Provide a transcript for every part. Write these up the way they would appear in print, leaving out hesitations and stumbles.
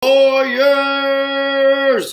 Warriors,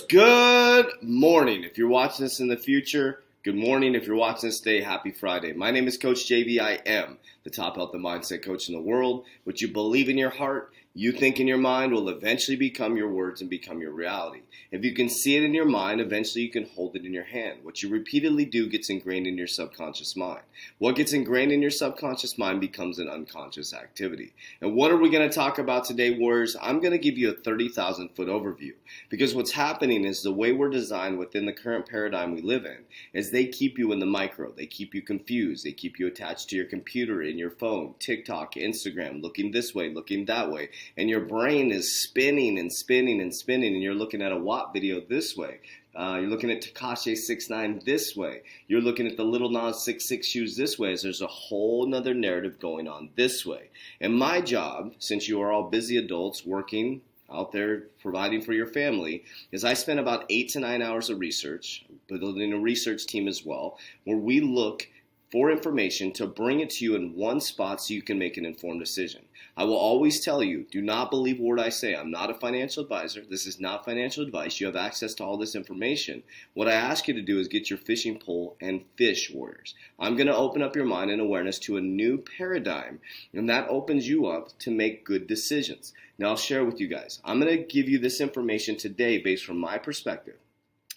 good morning. If you're watching this in the future, good morning. If you're watching this today, happy Friday. My name is Coach JV. I am the top health and mindset coach in the world. What you believe in your heart, you think in your mind will eventually become your words and become your reality. If you can see it in your mind, eventually you can hold it in your hand. What you repeatedly do gets ingrained in your subconscious mind. What gets ingrained in your subconscious mind becomes an unconscious activity. And what are we going to talk about today, Warriors? I'm going to give you a 30,000 foot overview, because what's happening is the way we're designed within the current paradigm we live in is they keep you in the micro. They keep you confused. They keep you attached to your computer, in your phone, TikTok, Instagram, looking this way, looking that way. And your brain is spinning and spinning and spinning, and you're looking at a WAP video this way. You're looking at Tekashi 6ix9ine this way. You're looking at the Little Nas 6'6" shoes this way, as there's a whole nother narrative going on this way. And my job, since you are all busy adults working out there providing for your family, is I spend about 8 to 9 hours of research, building a research team as well, where we look for information to bring it to you in one spot so you can make an informed decision. I will always tell you, do not believe a word I say. I'm not a financial advisor. This is not financial advice. You have access to all this information. What I ask you to do is get your fishing pole and fish, Warriors. I'm going to open up your mind and awareness to a new paradigm, and that opens you up to make good decisions. Now, I'll share with you guys. I'm going to give you this information today based from my perspective.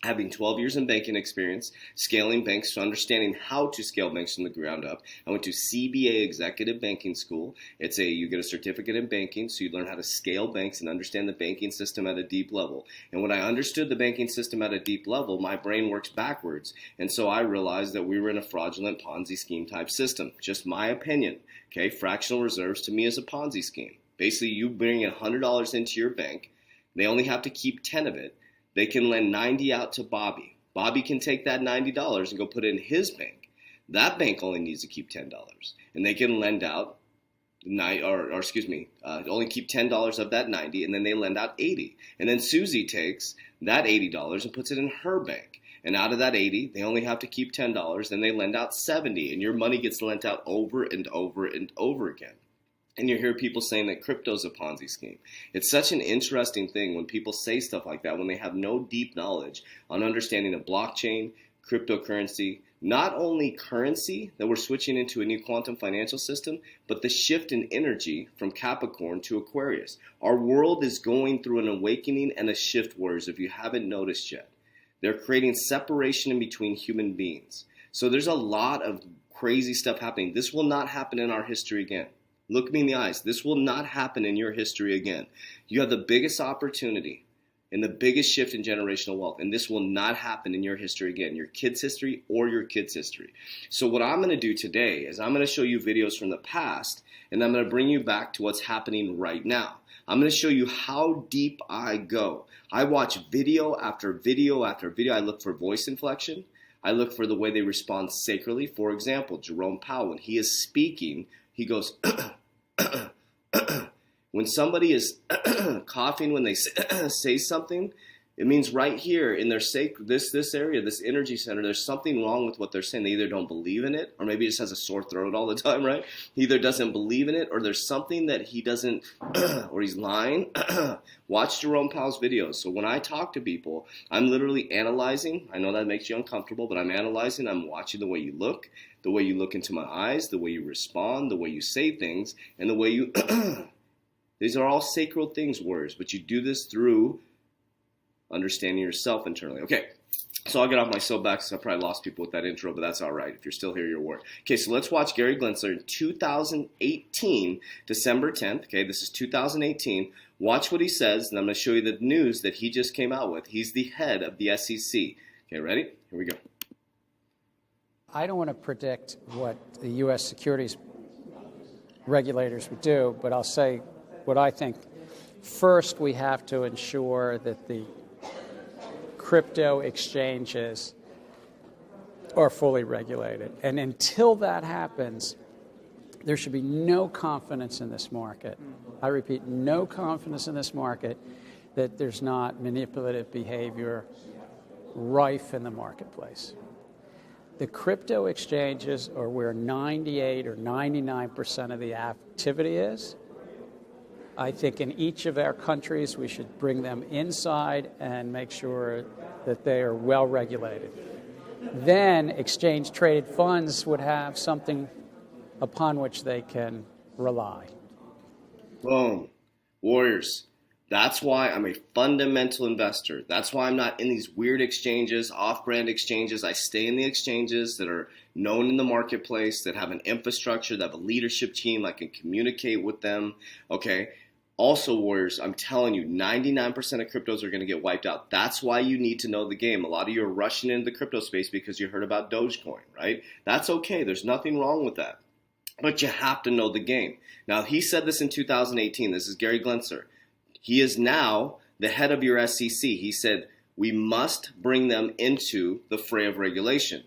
Having 12 years in banking experience, scaling banks, so understanding how to scale banks from the ground up. I went to CBA Executive Banking School. You get a certificate in banking, so you learn how to scale banks and understand the banking system at a deep level. And when I understood the banking system at a deep level, my brain works backwards. And so I realized that we were in a fraudulent Ponzi scheme type system. Just my opinion. Okay, fractional reserves to me is a Ponzi scheme. Basically, you bring $100 into your bank. They only have to keep 10 of it. They can lend 90 out to Bobby. Bobby can take that $90 and go put it in his bank. That bank only needs to keep $10. And they can lend out, only keep $10 of that 90, and then they lend out 80. And then Susie takes that $80 and puts it in her bank. And out of that 80, they only have to keep $10, then they lend out 70. And your money gets lent out over and over and over again. And you hear people saying that crypto is a Ponzi scheme. It's such an interesting thing when people say stuff like that, when they have no deep knowledge on understanding of blockchain, cryptocurrency, not only currency that we're switching into a new quantum financial system, but the shift in energy from Capricorn to Aquarius. Our world is going through an awakening and a shift, Warriors, if you haven't noticed yet. They're creating separation in between human beings. So there's a lot of crazy stuff happening. This will not happen in our history again. Look me in the eyes. This will not happen in your history again. You have the biggest opportunity and the biggest shift in generational wealth, and this will not happen in your history again, your kids' history or your kids' history. So what I'm going to do today is I'm going to show you videos from the past, and I'm going to bring you back to what's happening right now. I'm going to show you how deep I go. I watch video after video after video. I look for voice inflection. I look for the way they respond sacredly. For example, Jerome Powell, when he is speaking, he goes, when somebody is coughing when they say something, it means right here in their this area, this energy center, there's something wrong with what they're saying. They either don't believe in it, or maybe he just has a sore throat all the time, right? He either doesn't believe in it, or there's something that he doesn't, or he's lying. Watch Jerome Powell's videos. So when I talk to people, I'm literally analyzing. I know that makes you uncomfortable, but I'm analyzing. I'm watching the way you look into my eyes, the way you respond, the way you say things, and the way you... These are all sacred things, Warriors, but you do this through understanding yourself internally. Okay, so I'll get off my soapbox. I probably lost people with that intro, but that's all right. If you're still here, you're warned. Okay, so let's watch Gary Gensler in 2018, December 10th. Okay, this is 2018. Watch what he says, and I'm going to show you the news that he just came out with. He's the head of the SEC. Okay, ready? Here we go. I don't want to predict what the U.S. securities regulators would do, but I'll say what I think. First, we have to ensure that the crypto exchanges are fully regulated. And until that happens, there should be no confidence in this market. I repeat, no confidence in this market that there's not manipulative behavior rife in the marketplace. The crypto exchanges are where 98 or 99% of the activity is. I think in each of our countries we should bring them inside and make sure that they are well regulated. Then exchange-traded funds would have something upon which they can rely. Boom. Warriors. That's why I'm a fundamental investor. That's why I'm not in these weird exchanges, off-brand exchanges. I stay in the exchanges that are known in the marketplace, that have an infrastructure, that have a leadership team. I can communicate with them. Okay. Also, Warriors, I'm telling you, 99% of cryptos are going to get wiped out. That's why you need to know the game. A lot of you are rushing into the crypto space because you heard about Dogecoin, right? That's okay. There's nothing wrong with that. But you have to know the game. Now, he said this in 2018. This is Gary Gensler. He is now the head of your SEC. He said, we must bring them into the fray of regulation.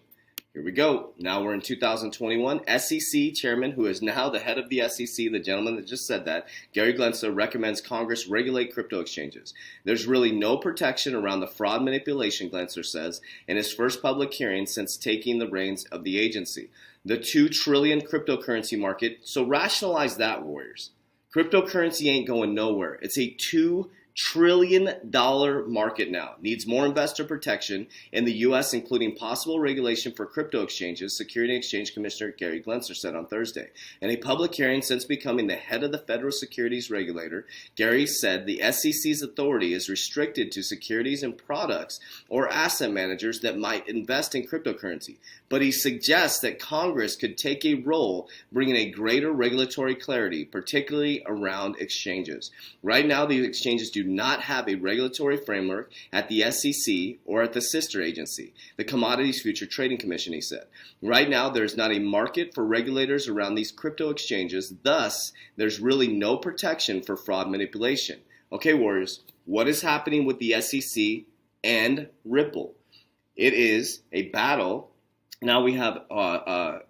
Here we go. Now we're in 2021. SEC chairman, who is now the head of the SEC, the gentleman that just said that, Gary Gensler, recommends Congress regulate crypto exchanges. There's really no protection around the fraud manipulation, Gensler says, in his first public hearing since taking the reins of the agency. The $2 trillion cryptocurrency market, so rationalize that, Warriors. Cryptocurrency ain't going nowhere. It's a $2 trillion market now. Needs more investor protection in the U.S., including possible regulation for crypto exchanges, Security and Exchange Commissioner Gary Gensler said on Thursday. In a public hearing since becoming the head of the Federal Securities Regulator, Gary said the SEC's authority is restricted to securities and products or asset managers that might invest in cryptocurrency. But he suggests that Congress could take a role bringing a greater regulatory clarity, particularly around exchanges. Right now, the exchanges do not have a regulatory framework at the SEC or at the sister agency, the Commodities Future Trading Commission, he said. Right now, there's not a market for regulators around these crypto exchanges. Thus, there's really no protection for fraud manipulation. Okay, Warriors, what is happening with the SEC and Ripple? It is a battle. Now we have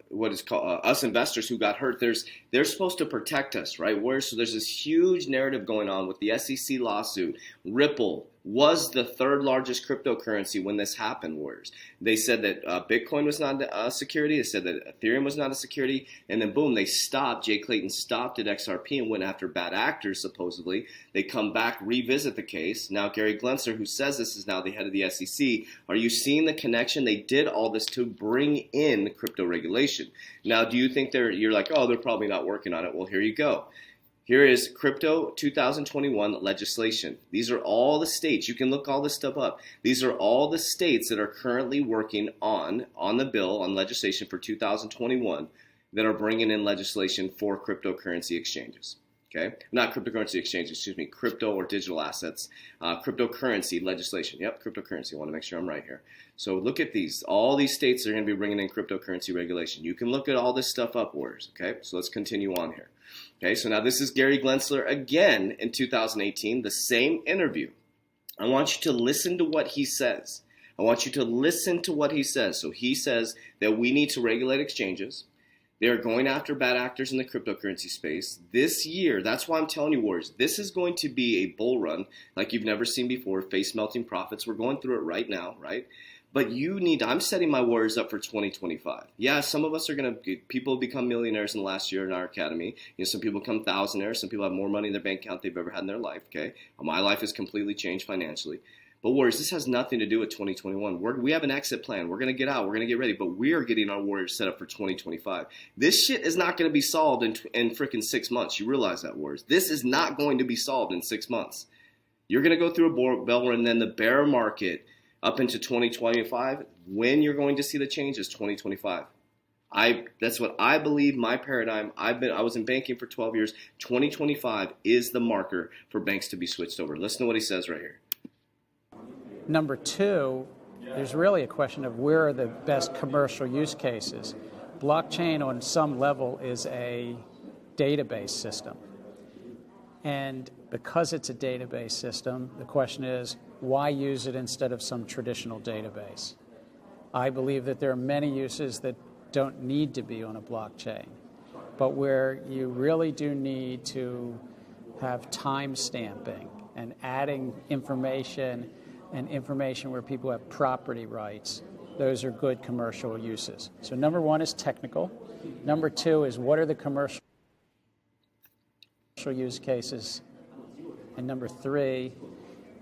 what is called us investors who got hurt. They're supposed to protect us, right? So there's this huge narrative going on with the SEC lawsuit. Ripple was the third largest cryptocurrency when this happened, Warriors. They said that Bitcoin was not a security. They said that Ethereum was not a security. And then, boom, they stopped. Jay Clayton stopped at Xrp and went after bad actors, supposedly. They come back, revisit the case. Now, Gary Gensler, who says this is now the head of the SEC, are you seeing the connection? They did all this to bring in crypto regulation. Now, do you think you're like, oh, they're probably not working on it? Well, here you go. Here is Crypto 2021 legislation. These are all the states. You can look all this stuff up. These are all the states that are currently working on the bill, on legislation for 2021 that are bringing in legislation for cryptocurrency exchanges. Okay? Not cryptocurrency exchanges, excuse me, crypto or digital assets, cryptocurrency legislation. Yep, cryptocurrency. I want to make sure I'm right here. So look at these. All these states are going to be bringing in cryptocurrency regulation. You can look at all this stuff up, Warriors. Okay? So let's continue on here. Okay, so now this is Gary Gensler again in 2018, the same interview. I want you to listen to what he says. I want you to listen to what he says. So he says that we need to regulate exchanges. They are going after bad actors in the cryptocurrency space. This year, that's why I'm telling you, Warriors, this is going to be a bull run like you've never seen before, face-melting profits. We're going through it right now, right? But I'm setting my Warriors up for 2025. Yeah, some of us are people become millionaires in the last year in our academy. Some people become thousandaires. Some people have more money in their bank account they've ever had in their life, okay? My life has completely changed financially. But Warriors, this has nothing to do with 2021. We have an exit plan. We're going to get out. We're going to get ready. But we are getting our Warriors set up for 2025. This shit is not going to be solved in freaking 6 months. You realize that, Warriors. This is not going to be solved in 6 months. You're going to go through a bell run, and then the bear market up into 2025, when you're going to see the changes, 2025. That's what I believe, my paradigm. I was in banking for 12 years. 2025 is the marker for banks to be switched over. Listen to what he says right here. Number two, there's really a question of where are the best commercial use cases. Blockchain on some level is a database system. And because it's a database system, the question is, why use it instead of some traditional database? I believe that there are many uses that don't need to be on a blockchain, but where you really do need to have time stamping and adding information and information where people have property rights, those are good commercial uses. So number one is technical. Number two is what are the commercial commercial use cases. And number three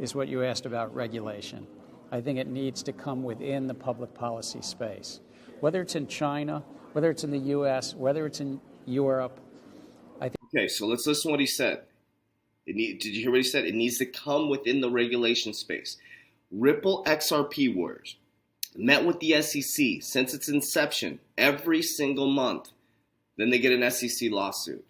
is what you asked about regulation. I think it needs to come within the public policy space. Whether it's in China, whether it's in the US, whether it's in Europe. Okay, so let's listen to what he said. Did you hear what he said? It needs to come within the regulation space. Ripple XRP Warriors met with the SEC since its inception every single month. Then they get an SEC lawsuit.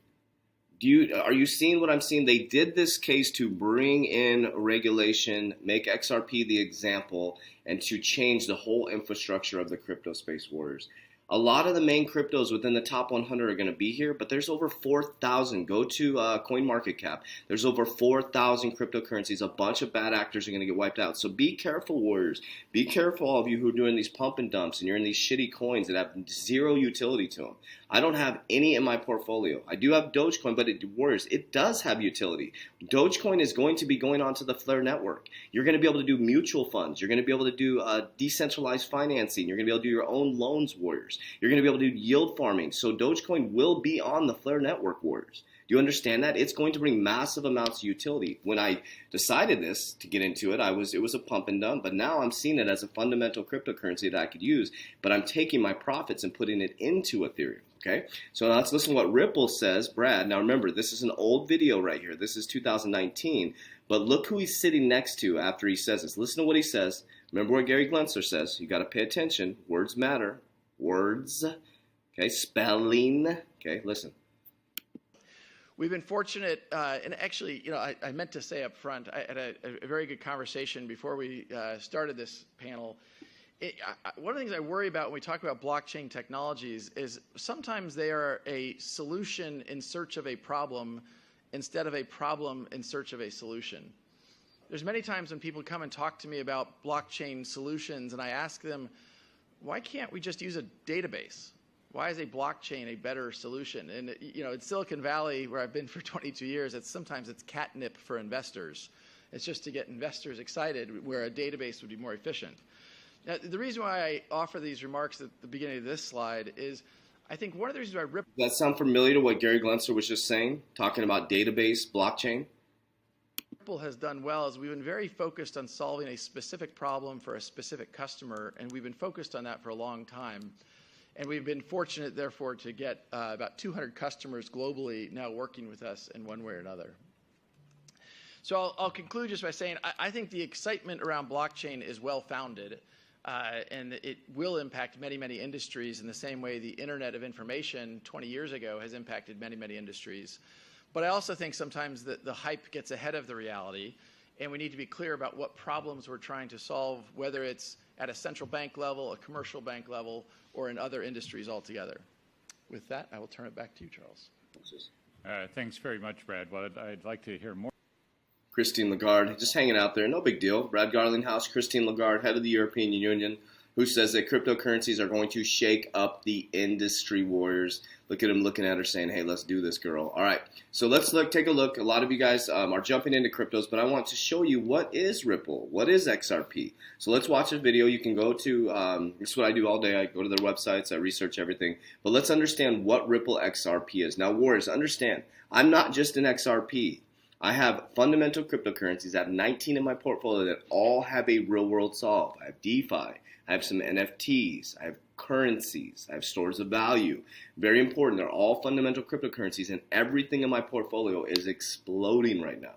Are you seeing what I'm seeing? They did this case to bring in regulation, make XRP the example, and to change the whole infrastructure of the crypto space, Warriors. A lot of the main cryptos within the top 100 are going to be here, but there's over 4,000. Go to CoinMarketCap. There's over 4,000 cryptocurrencies. A bunch of bad actors are going to get wiped out. So be careful, Warriors. Be careful, all of you who are doing these pump and dumps and you're in these shitty coins that have zero utility to them. I don't have any in my portfolio. I do have Dogecoin, but Warriors, it does have utility. Dogecoin is going to be going onto the Flare network. You're going to be able to do mutual funds. You're going to be able to do decentralized financing. You're going to be able to do your own loans, Warriors. You're going to be able to do yield farming. So Dogecoin will be on the Flare network, Warriors. Do you understand that? It's going to bring massive amounts of utility. When I decided this to get into it, it was a pump and dump, but now I'm seeing it as a fundamental cryptocurrency that I could use, but I'm taking my profits and putting it into Ethereum. Okay, so now let's listen to what Ripple says. Brad, now remember, this is an old video right here. This is 2019, but look who he's sitting next to after he says this. Listen to what he says. Remember what Gary Gensler says. You got to pay attention. Words matter. Words. Okay, spelling. Okay, listen. We've been fortunate, and actually, I meant to say up front, I had a very good conversation before we started this panel. One of the things I worry about when we talk about blockchain technologies is sometimes they are a solution in search of a problem instead of a problem in search of a solution. There's many times when people come and talk to me about blockchain solutions and I ask them, why can't we just use a database? Why is a blockchain a better solution? And in Silicon Valley, where I've been for 22 years, sometimes it's catnip for investors. It's just to get investors excited, where a database would be more efficient. Now, the reason why I offer these remarks at the beginning of this slide is I think one of the reasons why Ripple... Does that sound familiar to what Gary Gensler was just saying, talking about database, blockchain? Ripple has done well is we've been very focused on solving a specific problem for a specific customer, and we've been focused on that for a long time. And we've been fortunate, therefore, to get about 200 customers globally now working with us in one way or another. So I'll conclude just by saying I think the excitement around blockchain is well-founded. And it will impact many, many industries in the same way the Internet of Information 20 years ago has impacted many, many industries. But I also think sometimes that the hype gets ahead of the reality, and we need to be clear about what problems we're trying to solve, whether it's at a central bank level, a commercial bank level, or in other industries altogether. With that, I will turn it back to you, Charles. Thanks very much, Brad. Well, I'd like to hear more. Christine Lagarde, just hanging out there, no big deal. Brad Garlinghouse, Christine Lagarde, head of the European Union, who says that cryptocurrencies are going to shake up the industry, Warriors. Look at him looking at her saying, hey, let's do this, girl. All right, so let's take a look. A lot of you guys are jumping into cryptos, but I want to show you what is Ripple, what is XRP. So let's watch this video. You can go to, this is what I do all day. I go to their websites, I research everything. But let's understand what Ripple XRP is. Now, Warriors, understand, I'm not just an XRP. I have fundamental cryptocurrencies. I have 19 in my portfolio that all have a real-world solve. I have DeFi. I have some NFTs. I have currencies. I have stores of value. Very important. They're all fundamental cryptocurrencies, and everything in my portfolio is exploding right now.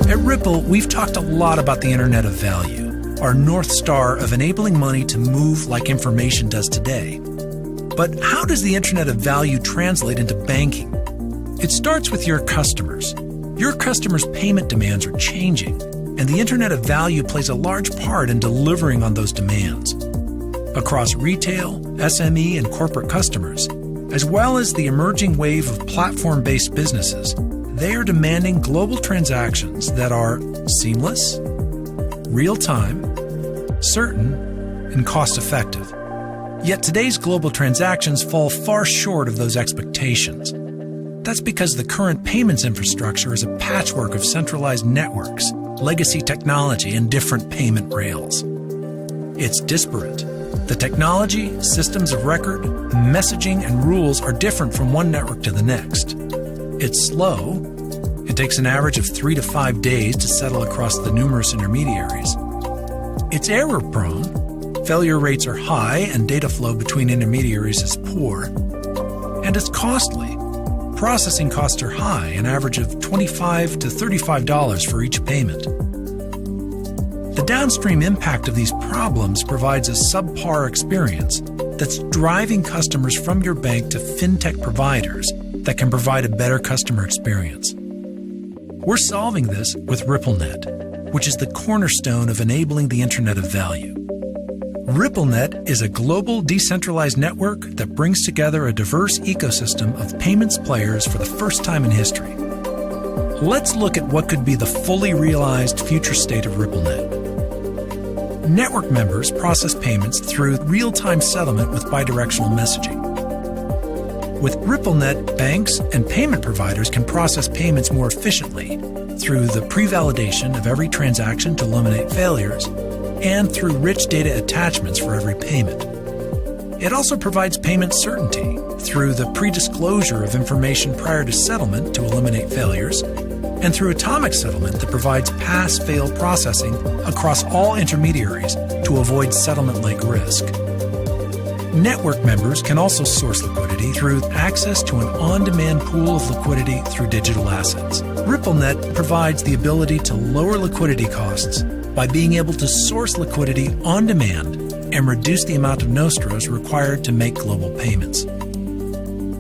At Ripple, we've talked a lot about the Internet of Value, our North Star of enabling money to move like information does today. But how does the Internet of Value translate into banking? It starts with your customers. Your customers' payment demands are changing, and the Internet of Value plays a large part in delivering on those demands. Across retail, SME, and corporate customers, as well as the emerging wave of platform-based businesses, they are demanding global transactions that are seamless, real-time, certain, and cost-effective. Yet today's global transactions fall far short of those expectations. That's because the current payments infrastructure is a patchwork of centralized networks, legacy technology, and different payment rails. It's disparate. The technology, systems of record, messaging, and rules are different from one network to the next. It's slow. It takes an average of 3 to 5 days to settle across the numerous intermediaries. It's error-prone. Failure rates are high and data flow between intermediaries is poor. And it's costly. Processing costs are high, an average of $25 to $35 for each payment. The downstream impact of these problems provides a subpar experience that's driving customers from your bank to fintech providers that can provide a better customer experience. We're solving this with RippleNet, which is the cornerstone of enabling the Internet of Value. RippleNet is a global decentralized network that brings together a diverse ecosystem of payments players for the first time in history. Let's look at what could be the fully realized future state of RippleNet. Network members process payments through real-time settlement with bidirectional messaging. With RippleNet, banks and payment providers can process payments more efficiently through the pre-validation of every transaction to eliminate failures and through rich data attachments for every payment. It also provides payment certainty through the pre-disclosure of information prior to settlement to eliminate failures, and through atomic settlement that provides pass-fail processing across all intermediaries to avoid settlement-like risk. Network members can also source liquidity through access to an on-demand pool of liquidity through digital assets. RippleNet provides the ability to lower liquidity costs by being able to source liquidity on demand and reduce the amount of nostros required to make global payments.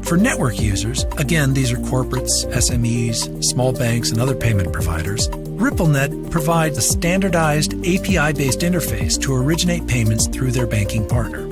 For network users, again, these are corporates, SMEs, small banks, and other payment providers, RippleNet provides a standardized API-based interface to originate payments through their banking partner.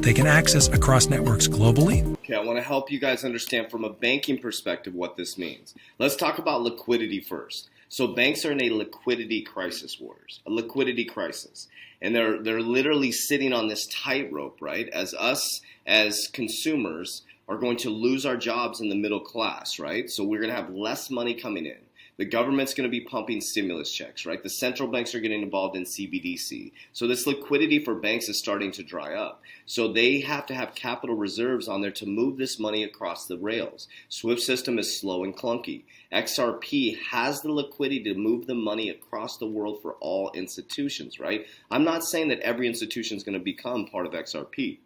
They can access across networks globally. Okay, I want to help you guys understand from a banking perspective what this means. Let's talk about liquidity first. So banks are in a liquidity crisis, Warriors, a liquidity crisis. And they're literally sitting on this tightrope, right? As us, as consumers, are going to lose our jobs in the middle class, right? So we're going to have less money coming in. The government's going to be pumping stimulus checks, right? The central banks are getting involved in CBDC. So this liquidity for banks is starting to dry up. So they have to have capital reserves on there to move this money across the rails. SWIFT system is slow and clunky. XRP has the liquidity to move the money across the world for all institutions, right? I'm not saying that every institution is going to become part of XRP.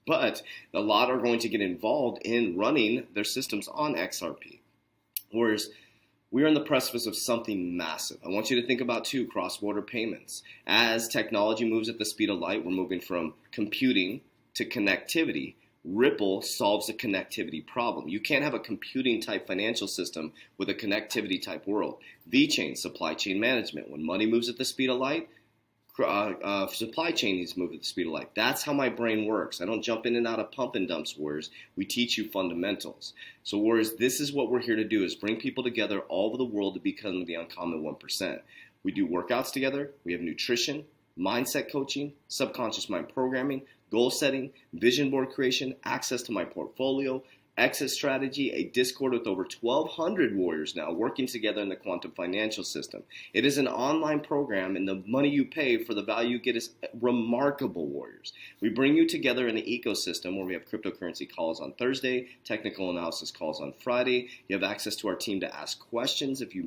But a lot are going to get involved in running their systems on XRP. Whereas we are on the precipice of something massive. I want you to think about, too, cross-border payments. As technology moves at the speed of light, we're moving from computing to connectivity. Ripple solves the connectivity problem. You can't have a computing-type financial system with a connectivity-type world. VeChain, supply chain management. When money moves at the speed of light, supply chain needs to move at the speed of light. That's how my brain works. I don't jump in and out of pump and dumps, Warriors. We teach you fundamentals. So, Warriors, this is what we're here to do, is bring people together all over the world to become the uncommon 1%. We do workouts together. We have nutrition, mindset coaching, subconscious mind programming, goal setting, vision board creation, access to my portfolio, exit strategy, a Discord with over 1,200 warriors now working together in the quantum financial system. It is an online program, and the money you pay for the value you get is remarkable, warriors. We bring you together in an ecosystem where we have cryptocurrency calls on Thursday, technical analysis calls on Friday. You have access to our team to ask questions if you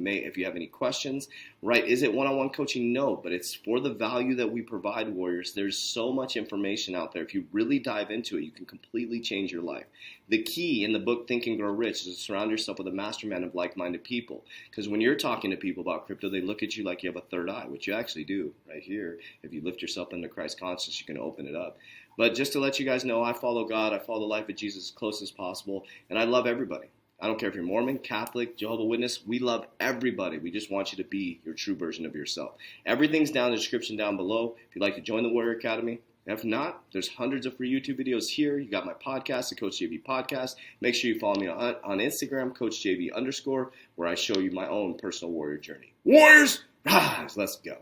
have any questions. Right? Is it one-on-one coaching? No, but it's for the value that we provide, warriors. There's so much information out there. If you really dive into it, you can completely change your life. The key in the book Think and Grow Rich is to surround yourself with a mastermind of like-minded people. Because when you're talking to people about crypto, they look at you like you have a third eye, which you actually do right here. If you lift yourself into Christ consciousness, you can open it up. But just to let you guys know, I follow God. I follow the life of Jesus as close as possible. And I love everybody. I don't care if you're Mormon, Catholic, Jehovah's Witness. We love everybody. We just want you to be your true version of yourself. Everything's down in the description down below. If you'd like to join the Warrior Academy. If not, there's hundreds of free YouTube videos here. You got my podcast, the Coach JV Podcast. Make sure you follow me on Instagram, CoachJV_, where I show you my own personal warrior journey. Warriors, rise, let's go.